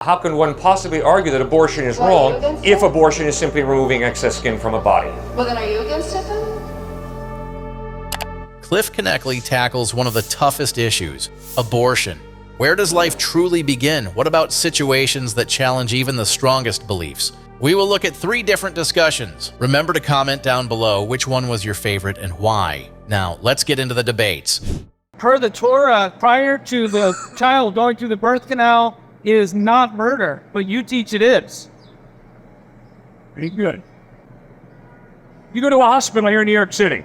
How can one possibly argue that abortion is wrong if abortion is simply removing excess skin from a body? Well, then are you against it then? Cliffe Knechtle tackles one of the toughest issues, abortion. Where does life truly begin? What about situations that challenge even the strongest beliefs? We will look at 3 different discussions. Remember to comment down below which one was your favorite and why. Now, let's get into the debates. Per the Torah, prior to the child going through the birth canal is not murder, but you teach it is. Pretty good. You go to a hospital here in New York City.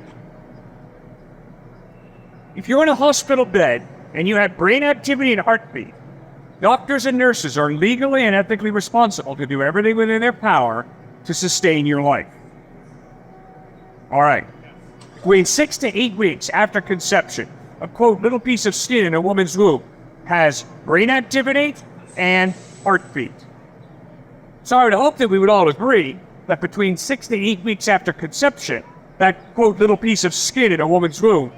If you're in a hospital bed and you have brain activity and heartbeat, doctors and nurses are legally and ethically responsible to do everything within their power to sustain your life. All right. Between 6 to 8 weeks after conception, a quote, little piece of skin in a woman's womb has brain activity and heartbeat. So I would hope that we would all agree that between 6 to 8 weeks after conception, that quote, little piece of skin in a woman's womb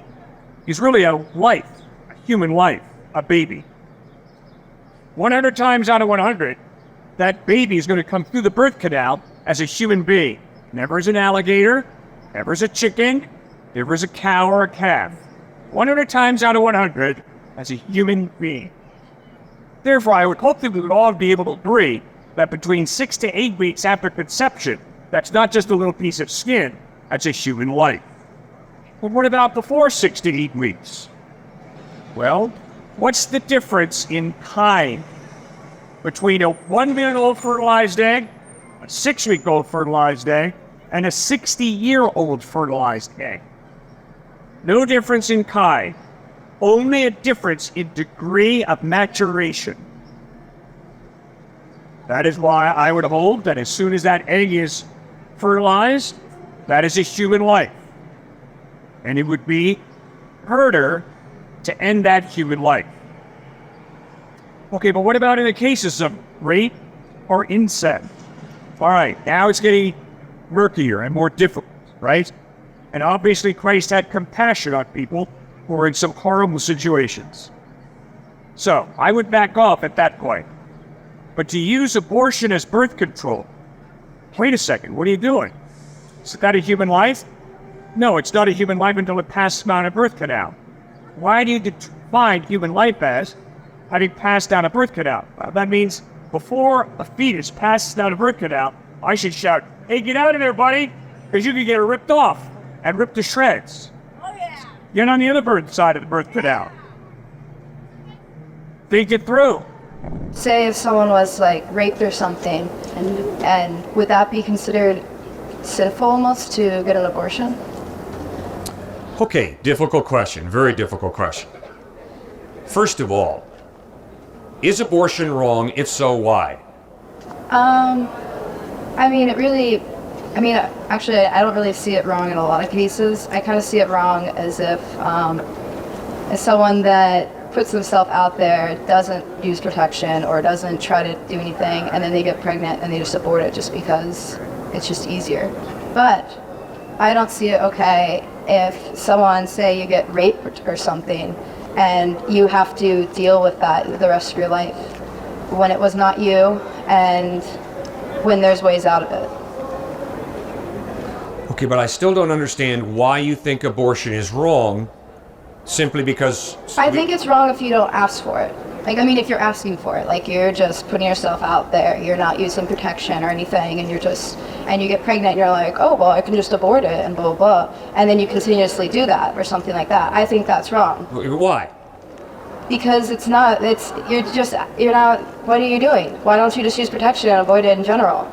is really a life, a human life, a baby. 100 times out of 100, that baby is going to come through the birth canal as a human being. Never as an alligator, never as a chicken, never as a cow or a calf. 100 times out of 100 as a human being. Therefore, I would hope that we would all be able to agree that between 6 to 8 weeks after conception, that's not just a little piece of skin, that's a human life. But what about before 6 to 8 weeks? Well, what's the difference in time between a 1-minute-old fertilized egg, a 6-week-old fertilized egg, and a 60-year-old fertilized egg? No difference in kind, only a difference in degree of maturation. That is why I would hold that as soon as that egg is fertilized, that is a human life. And it would be murder to end that human life. Okay, but what about in the cases of rape or incest? All right, now it's getting murkier and more difficult, right? And obviously Christ had compassion on people who were in some horrible situations. So I would back off at that point. But to use abortion as birth control, wait a second, what are you doing? Is that a human life? No, it's not a human life until it passes down a birth canal. Why do you define human life as having passed down a birth canal? Well, that means before a fetus passes down a birth canal, I should shout, hey, get out of there, buddy, because you could get ripped off and ripped to shreds. Oh, yeah. Get on the other side of the birth canal. Think it through. Say if someone was like raped or something, and would that be considered sinful almost to get an abortion? Okay, difficult question, very difficult question. First of all, is abortion wrong? If so, why? Actually, I don't really see it wrong in a lot of cases. I kind of see it wrong as if as someone that puts themselves out there, doesn't use protection or doesn't try to do anything, and then they get pregnant and they just abort it just because it's just easier. But I don't see it okay if someone, say you get raped or something, and you have to deal with that the rest of your life when it was not you and when there's ways out of it. Okay, but I still don't understand why you think abortion is wrong simply because... I think it's wrong if you don't ask for it. If you're asking for it, like you're just putting yourself out there, you're not using protection or anything, and you get pregnant, and you're like, oh, well, I can just abort it, and blah, blah, blah. And then you continuously do that or something like that. I think that's wrong. Why? Because you're not, what are you doing? Why don't you just use protection and avoid it in general?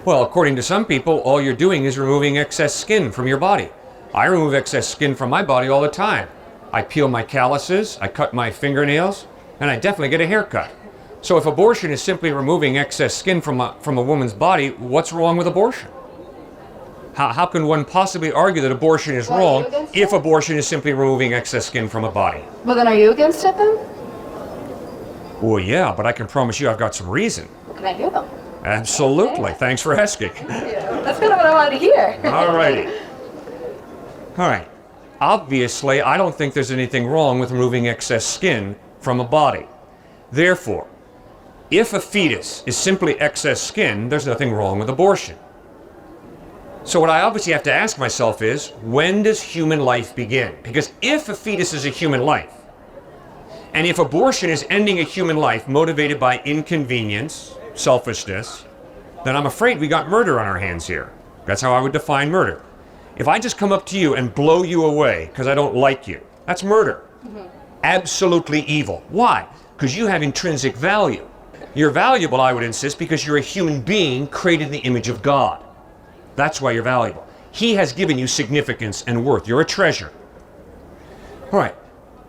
Well, according to some people, all you're doing is removing excess skin from your body. I remove excess skin from my body all the time. I peel my calluses, I cut my fingernails, and I definitely get a haircut. So if abortion is simply removing excess skin from a woman's body, what's wrong with abortion? How can one possibly argue that abortion is wrong if abortion is simply removing excess skin from a body? Well, then are you against it then? Well, yeah, but I can promise you I've got some reason. Can I hear them? Absolutely. Thanks for asking. That's kind of what I wanted to hear. All righty. All right. Obviously, I don't think there's anything wrong with removing excess skin from a body. Therefore, If a fetus is simply excess skin, there's nothing wrong with abortion. So what I obviously have to ask myself is, when does human life begin? Because if a fetus is a human life, and if abortion is ending a human life motivated by inconvenience, selfishness, then I'm afraid we got murder on our hands here. That's how I would define murder. If I just come up to you and blow you away because I don't like you, that's murder. Absolutely evil. Why? Because you have intrinsic value. You're valuable, I would insist, because you're a human being created in the image of God. That's why you're valuable. He has given you significance and worth. You're a treasure. All right.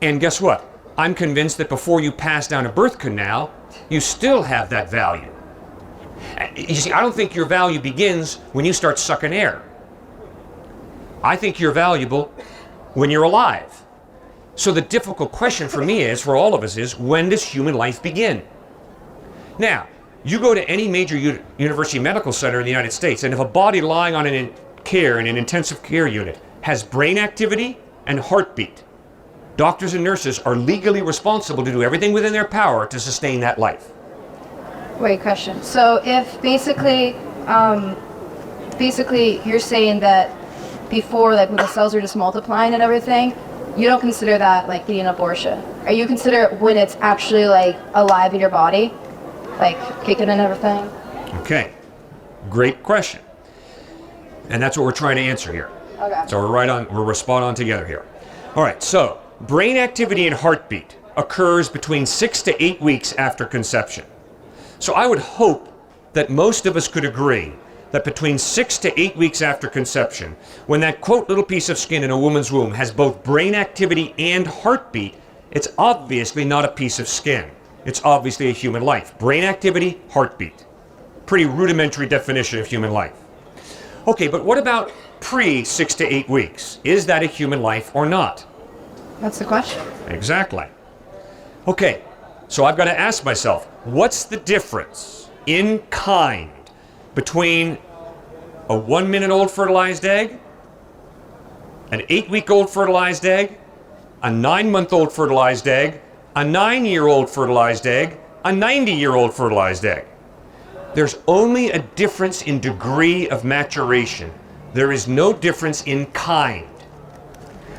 And guess what? I'm convinced that before you pass down a birth canal, you still have that value. You see, I don't think your value begins when you start sucking air. I think you're valuable when you're alive. So the difficult question for me is, for all of us, is when does human life begin? Now, you go to any major university medical center in the United States, and if a body lying on in an intensive care unit has brain activity and heartbeat, doctors and nurses are legally responsible to do everything within their power to sustain that life. Wait, question. So if basically you're saying that before, like when the cells are just multiplying and everything, you don't consider that like being an abortion? Or you consider it when it's actually like alive in your body? Like kicking and everything? Okay, great question. And that's what we're trying to answer here. Okay. So we're spot on together here. All right, so brain activity and heartbeat occurs between 6 to 8 weeks after conception. So I would hope that most of us could agree that between 6 to 8 weeks after conception, when that quote little piece of skin in a woman's womb has both brain activity and heartbeat, it's obviously not a piece of skin. It's obviously a human life. Brain activity, heartbeat. Pretty rudimentary definition of human life. Okay, but what about pre 6 to 8 weeks? Is that a human life or not? That's the question. Exactly. Okay, so I've got to ask myself, what's the difference in kind between a 1 minute old fertilized egg, an 8-week-old fertilized egg, a 9-month-old fertilized egg, a 9-year-old fertilized egg, a 90-year-old fertilized egg? There's only a difference in degree of maturation. There is no difference in kind.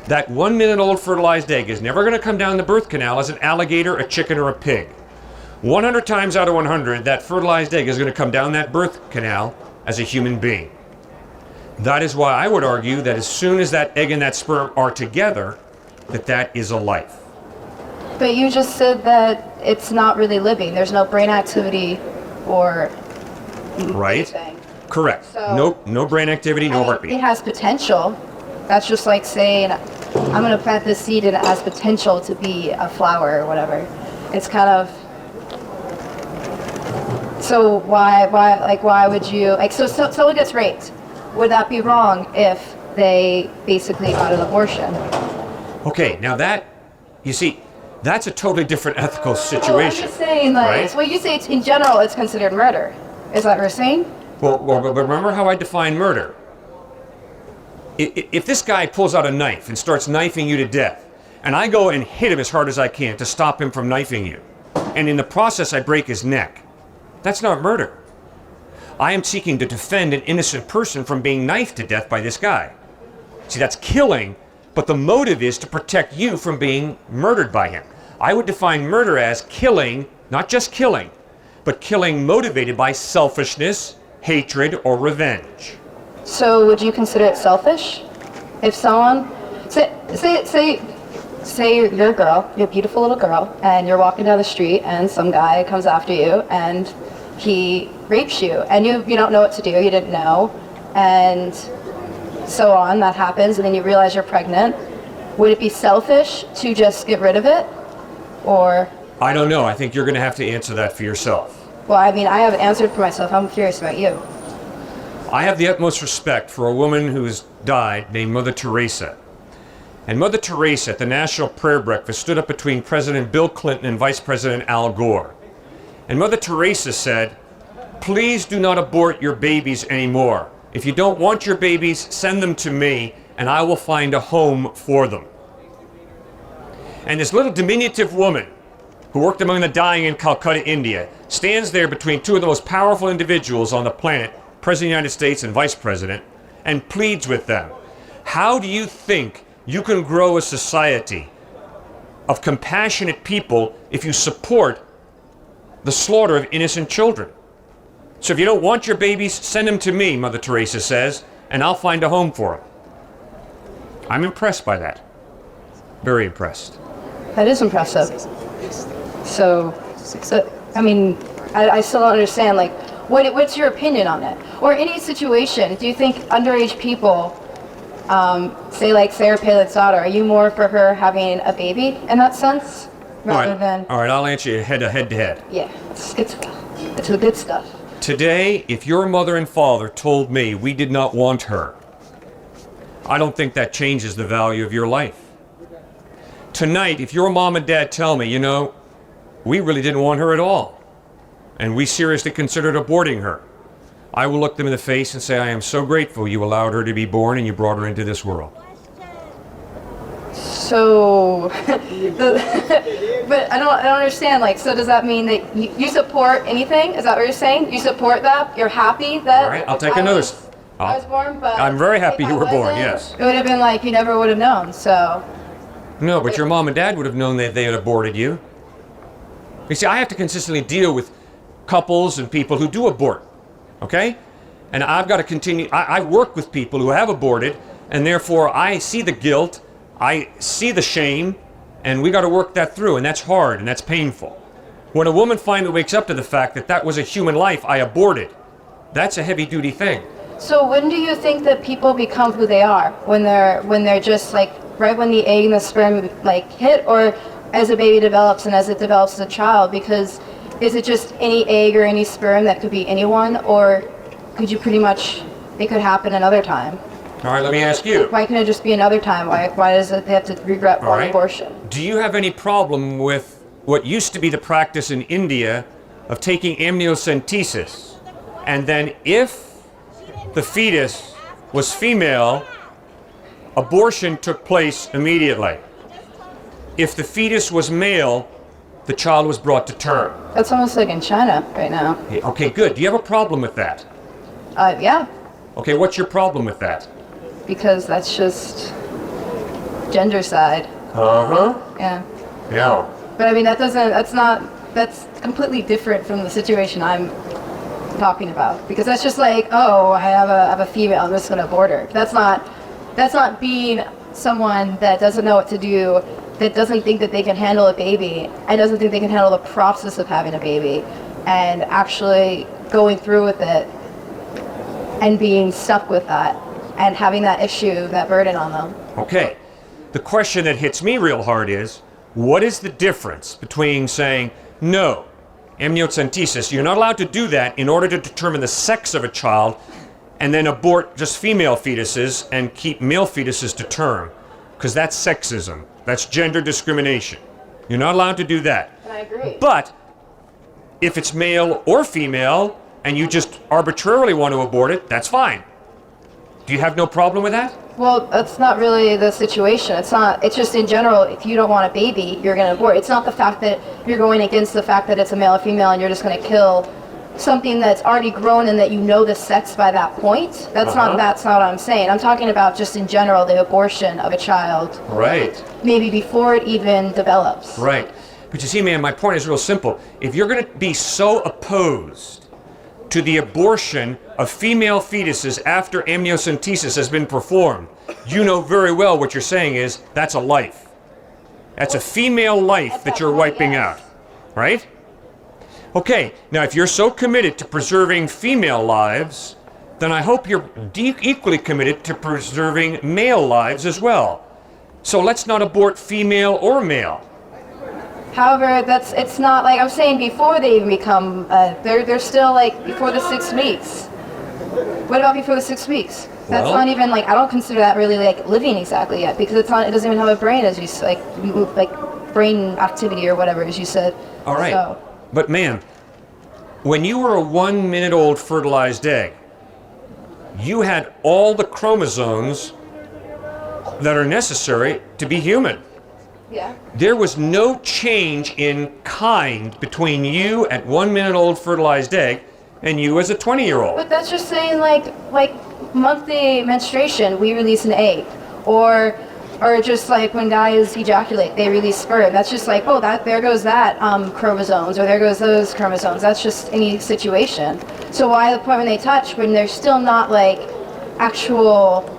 That 1 minute old fertilized egg is never going to come down the birth canal as an alligator, a chicken, or a pig. 100 times out of 100, that fertilized egg is going to come down that birth canal as a human being. That is why I would argue that as soon as that egg and that sperm are together, that is a life. But you just said that it's not really living. There's no brain activity or Right? anything. Correct. So- No brain activity, no It heartbeat. has potential. That's just like saying, I'm going to plant this seed and it has potential to be a flower or whatever. It's kind of... So why would you... Like, so someone gets raped. Would that be wrong if they basically got an abortion? Okay, now that, you see, that's a totally different ethical situation. Well, I'm just saying, like, right? well, you say it's, in general it's considered murder. Is that what you're saying? Well, but remember how I define murder. If this guy pulls out a knife and starts knifing you to death, and I go and hit him as hard as I can to stop him from knifing you, and in the process I break his neck, that's not murder. I am seeking to defend an innocent person from being knifed to death by this guy. See, that's killing, but the motive is to protect you from being murdered by him. I would define murder as killing, not just killing, but killing motivated by selfishness, hatred, or revenge. So would you consider it selfish? If someone, say you're a girl, you're a beautiful little girl, and you're walking down the street and some guy comes after you and he rapes you and you don't know what to do, you didn't know, and so on, that happens, and then you realize you're pregnant. Would it be selfish to just get rid of it? Or? I don't know. I think you're going to have to answer that for yourself. Well, I mean, I haven't answered for myself. I'm curious about you. I have the utmost respect for a woman who has died named Mother Teresa. And Mother Teresa at the National Prayer Breakfast stood up between President Bill Clinton and Vice President Al Gore. And Mother Teresa said, "Please do not abort your babies anymore. If you don't want your babies, send them to me and I will find a home for them." And this little diminutive woman who worked among the dying in Calcutta, India, stands there between two of the most powerful individuals on the planet, President of the United States and Vice President, and pleads with them. How do you think you can grow a society of compassionate people if you support the slaughter of innocent children? So if you don't want your babies, send them to me, Mother Teresa says, and I'll find a home for them. I'm impressed by that. Very impressed. That is impressive. So I mean, I still don't understand, like, what's your opinion on it? Or any situation, do you think underage people, say like Sarah Palin's daughter, are you more for her having a baby in that sense? Rather than... All right, I'll answer you head to head. Yeah, it's good stuff. It's the good stuff. Today, if your mother and father told me we did not want her, I don't think that changes the value of your life. Tonight, if your mom and dad tell me, you know, we really didn't want her at all, and we seriously considered aborting her, I will look them in the face and say, I am so grateful you allowed her to be born and you brought her into this world. So, but I don't understand, like, so does that mean that you support anything? Is that what you're saying? You support that? You're happy that All right, I'll take another... I was born, but... I'm very happy you were born, wasn't, yes. It would have been like you never would have known, so... No, but your mom and dad would have known that they had aborted you. You see, I have to consistently deal with couples and people who do abort, okay? And I've got to continue... I work with people who have aborted, and therefore I see the guilt, I see the shame, and we got to work that through, and that's hard, and that's painful. When a woman finally wakes up to the fact that that was a human life I aborted, that's a heavy-duty thing. So when do you think that people become who they are? When they're just like, right when the egg and the sperm like hit, or as a baby develops and as it develops as a child? Because is it just any egg or any sperm that could be anyone, or could you pretty much, it could happen another time? All right, let me ask you. Why can't it just be another time? Why does it they have to regret for abortion? Do you have any problem with what used to be the practice in India of taking amniocentesis, and then if the fetus was female, abortion took place immediately? If the fetus was male, the child was brought to term. That's almost like in China right now. Okay, good. Do you have a problem with that? Yeah. Okay, what's your problem with that? Because that's just gender side. Uh-huh. Yeah. Yeah. But I mean, that's completely different from the situation I'm talking about. Because that's just like, oh, I have a female, I'm just gonna abort her. That's not being someone that doesn't know what to do, that doesn't think that they can handle a baby, and doesn't think they can handle the process of having a baby, and actually going through with it, and being stuck with that, and having that issue, that burden on them. Okay. The question that hits me real hard is, what is the difference between saying, no, amniocentesis, you're not allowed to do that in order to determine the sex of a child, and then abort just female fetuses and keep male fetuses to term? Because that's sexism. That's gender discrimination. You're not allowed to do that. And I agree. But if it's male or female, and you just arbitrarily want to abort it, that's fine. Do you have no problem with that? Well, that's not really the situation. It's just in general, if you don't want a baby, you're going to abort. It's not the fact that you're going against the fact that it's a male or female and you're just going to kill something that's already grown and that you know the sex by that point. That's not what I'm saying. I'm talking about just in general the abortion of a child. Right. Maybe before it even develops. Right. But you see, man, my point is real simple. If you're going to be so opposed to the abortion of female fetuses after amniocentesis has been performed, you know very well what you're saying is that's a life. That's a female life that you're wiping out, right? Okay, now if you're so committed to preserving female lives, then I hope you're equally committed to preserving male lives as well. So let's not abort female or male. However, it's not like I'm saying before they even become, they're still like before the 6 weeks. What about before the 6 weeks? That's not even like, I don't consider that really like living exactly yet, because it doesn't even have a brain, as you like brain activity or whatever, as you said. All right. So. But man, when you were a 1 minute old fertilized egg, you had all the chromosomes that are necessary to be human. Yeah. There was no change in kind between you at 1 minute old fertilized egg and you as a 20-year-old. But that's just saying like monthly menstruation, we release an egg, or just like when guys ejaculate, they release sperm. That's just like, oh, that there goes that chromosomes, or there goes those chromosomes. That's just any situation. So why the point when they touch when they're still not like actual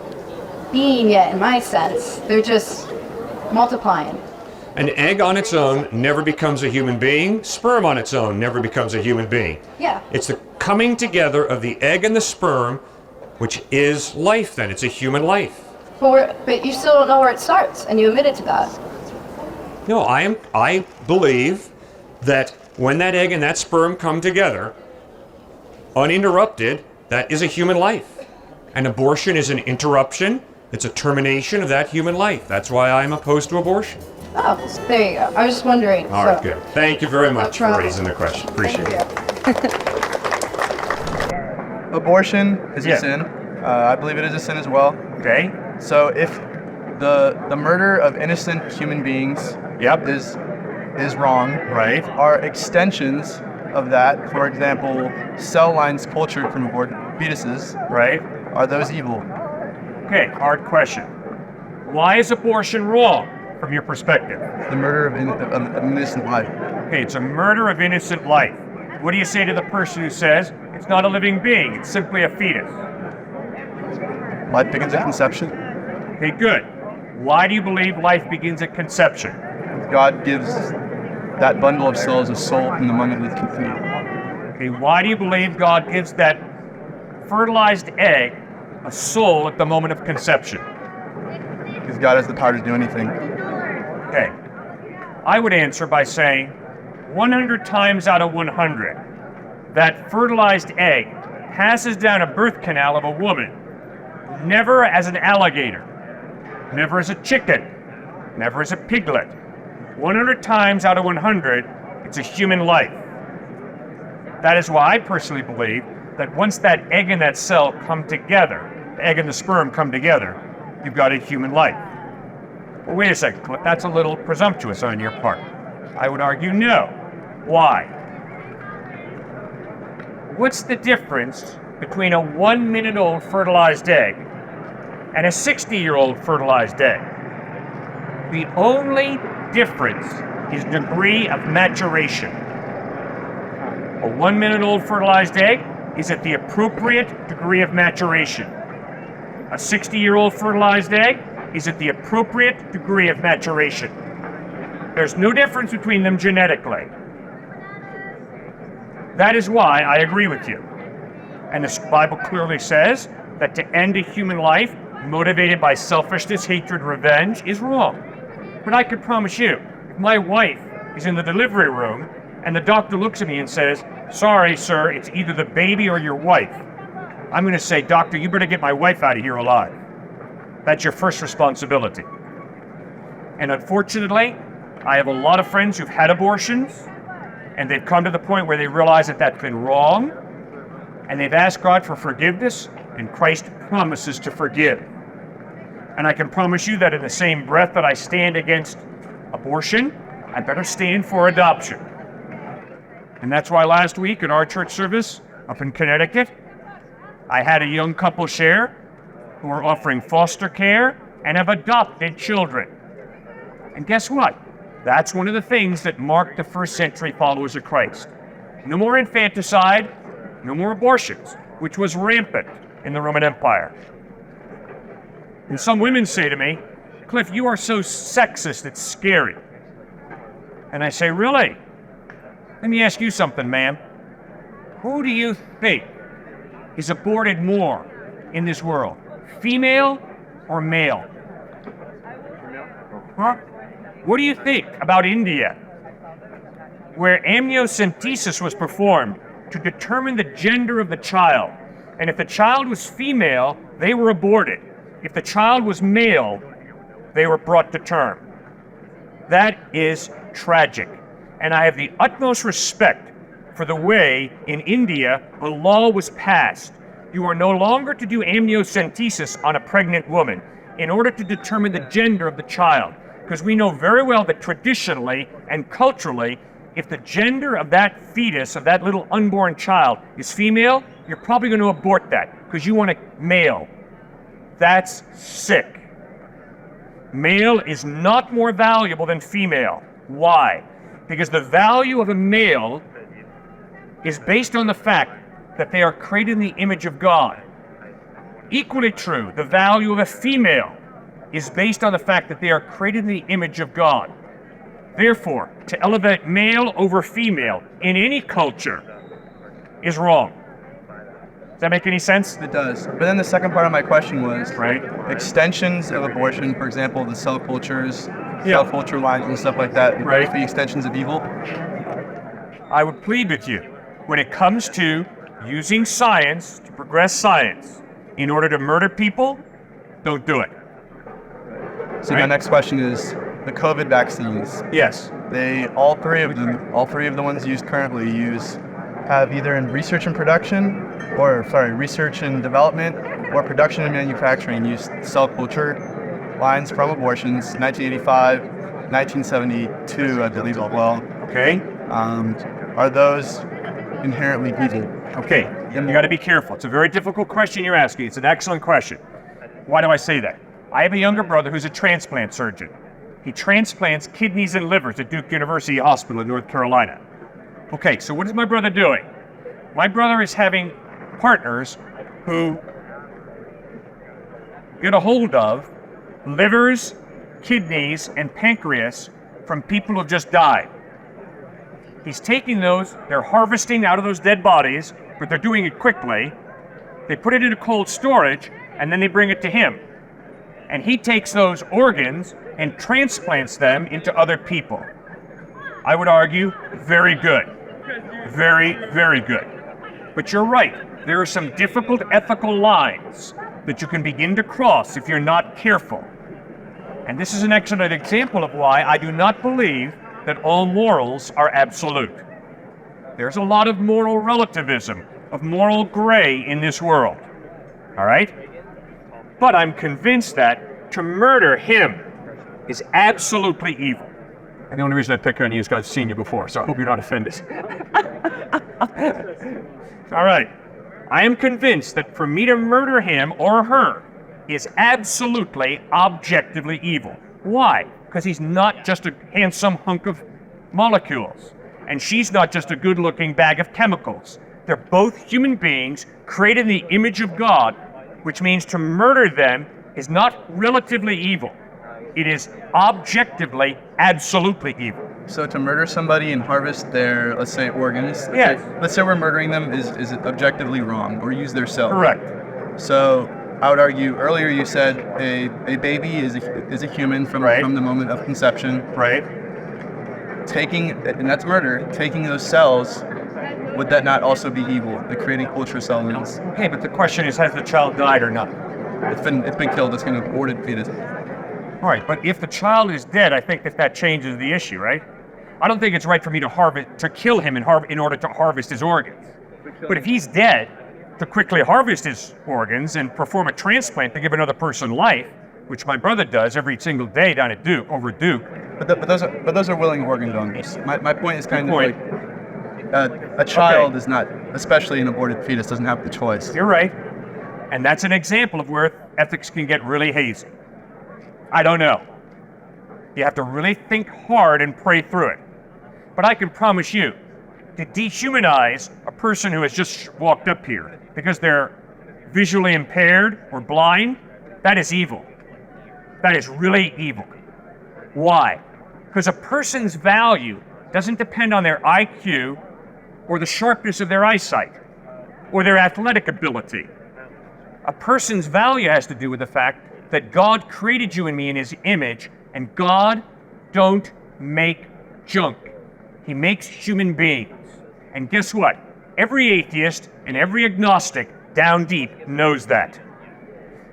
being yet, in my sense? They're just multiplying. An egg on its own never becomes a human being. Sperm on its own never becomes a human being. Yeah. It's the coming together of the egg and the sperm, which is life then. It's a human life. But you still don't know where it starts, and you admitted to that. No, I believe that when that egg and that sperm come together, uninterrupted, that is a human life. And abortion is an interruption. It's a termination of that human life. That's why I'm opposed to abortion. Oh, there you go. I was just wondering. All right, good. Thank you very much for problem. raising the question. Appreciate it. Abortion is a sin. I believe it is a sin as well. Okay. So if the murder of innocent human beings is wrong, Right. are extensions of that, for example, cell lines cultured from aborted fetuses, Right. are those evil? Okay, hard question. Why is abortion wrong from your perspective? The murder of an innocent life. Okay, it's a murder of innocent life. What do you say to the person who says it's not a living being, it's simply a fetus? Life begins at conception. Okay, good. Why do you believe life begins at conception? God gives that bundle of cells a soul from the moment it is conceived. Okay, why do you believe God gives that fertilized egg a soul at the moment of conception? Because God has the power to do anything. Okay. I would answer by saying 100 times out of 100, that fertilized egg passes down a birth canal of a woman, never as an alligator, never as a chicken, never as a piglet. 100 times out of 100, it's a human life. That is why I personally believe that once that egg and that cell come together, the egg and the sperm come together, you've got a human life. Well, wait a second, Cliff, that's a little presumptuous on your part. I would argue no. Why? What's the difference between a 1 minute old fertilized egg and a 60-year-old fertilized egg? The only difference is degree of maturation. A 1 minute old fertilized egg is at the appropriate degree of maturation. A 60-year-old fertilized egg is at the appropriate degree of maturation. There's no difference between them genetically. That is why I agree with you. And the Bible clearly says that to end a human life motivated by selfishness, hatred, revenge is wrong. But I can promise you, if my wife is in the delivery room and the doctor looks at me and says, "Sorry, sir, it's either the baby or your wife," I'm going to say, "Doctor, you better get my wife out of here alive." That's your first responsibility. And unfortunately, I have a lot of friends who've had abortions, and they've come to the point where they realize that that's been wrong, and they've asked God for forgiveness, and Christ promises to forgive. And I can promise you that in the same breath that I stand against abortion, I better stand for adoption. And that's why last week at our church service up in Connecticut, I had a young couple share who are offering foster care and have adopted children. And guess what? That's one of the things that marked the first century followers of Christ. No more infanticide, no more abortions, which was rampant in the Roman Empire. And some women say to me, "Cliff, you are so sexist, it's scary." And I say, "Really? Let me ask you something, ma'am. Who do you think is aborted more in this world? Female or male?" Huh? What do you think about India, where amniocentesis was performed to determine the gender of the child? And if the child was female, they were aborted. If the child was male, they were brought to term. That is tragic. And I have the utmost respect for the way in India a law was passed. You are no longer to do amniocentesis on a pregnant woman in order to determine the gender of the child. Because we know very well that traditionally and culturally, if the gender of that fetus, of that little unborn child, is female, you're probably going to abort that because you want a male. That's sick. Male is not more valuable than female. Why? Because the value of a male is based on the fact that they are created in the image of God. Equally true, the value of a female is based on the fact that they are created in the image of God. Therefore, to elevate male over female in any culture is wrong. Does that make any sense? It does. But then the second part of my question was Right. extensions of abortion, for example, the cell cultures, Yeah. cell culture lines and stuff like that, Right. would be extensions of evil. I would plead with you, when it comes to using science to progress science in order to murder people, don't do it. So my Right. next question is the COVID vaccines. Yes. All three of the ones used currently have either in research and research and development or production and manufacturing used cell culture lines from abortions, 1985, 1972, I believe as well. Okay. Are those inherently evil? Okay. You got to be careful. It's a very difficult question you're asking. It's an excellent question. Why do I say that? I have a younger brother who's a transplant surgeon. He transplants kidneys and livers at Duke University Hospital in North Carolina. Okay, so what is my brother doing? My brother is having partners who get a hold of livers, kidneys, and pancreas from people who have just died. He's taking those, they're harvesting out of those dead bodies, but they're doing it quickly. They put it into cold storage, and then they bring it to him. And he takes those organs and transplants them into other people. I would argue, very good. Very, very good. But you're right, there are some difficult ethical lines that you can begin to cross if you're not careful. And this is an excellent example of why I do not believe that all morals are absolute. There's a lot of moral relativism, of moral gray in this world. All right? But I'm convinced that to murder him is absolutely evil. And the only reason I pick on you is because I've seen you before, so I hope you're not offended. All right. I am convinced that for me to murder him or her is absolutely, objectively evil. Why? Because he's not just a handsome hunk of molecules, and she's not just a good-looking bag of chemicals. They're both human beings created in the image of God, which means to murder them is not relatively evil. It is objectively, absolutely evil. So to murder somebody and harvest their, let's say, organs. Yes. Let's say we're murdering them is objectively wrong, or use their cells. Correct. So I would argue earlier you said a baby is a human from Right. from the moment of conception. Right? And that's murder. Taking those cells, would that not also be evil? The creating culture cell lines. Okay, but the question is, has the child died or not? It's been killed. It's an aborted fetus. All right, but if the child is dead, I think that changes the issue, right? I don't think it's right for me to kill him in order to harvest his organs. But if he's dead, to quickly harvest his organs and perform a transplant to give another person life, which my brother does every single day down at Duke. But those are willing organ donors. My point is kind of point. like a child is not, especially an aborted fetus, doesn't have the choice. You're right. And that's an example of where ethics can get really hazy. I don't know. You have to really think hard and pray through it. But I can promise you, to dehumanize a person who has just walked up here because they're visually impaired or blind, that is evil. That is really evil. Why? Because a person's value doesn't depend on their IQ or the sharpness of their eyesight or their athletic ability. A person's value has to do with the fact that God created you and me in his image, and God don't make junk. He makes human beings. And guess what? Every atheist and every agnostic down deep knows that.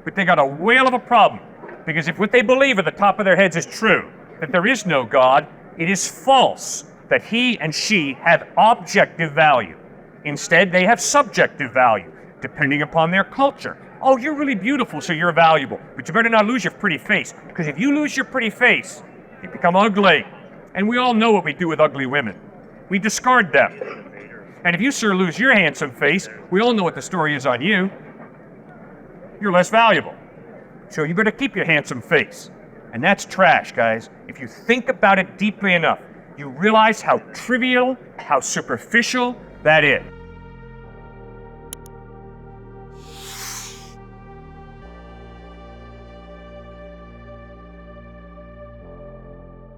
But they got a whale of a problem, because if what they believe at the top of their heads is true, that there is no God, it is false that he and she have objective value. Instead, they have subjective value, depending upon their culture. Oh, you're really beautiful, so you're valuable. But you better not lose your pretty face, because if you lose your pretty face, They become ugly. And we all know what we do with ugly women. We discard them. And if you, sir, lose your handsome face, we all know what the story is on you. You're less valuable. So you better keep your handsome face. And that's trash, guys. If you think about it deeply enough, you realize how trivial, how superficial that is.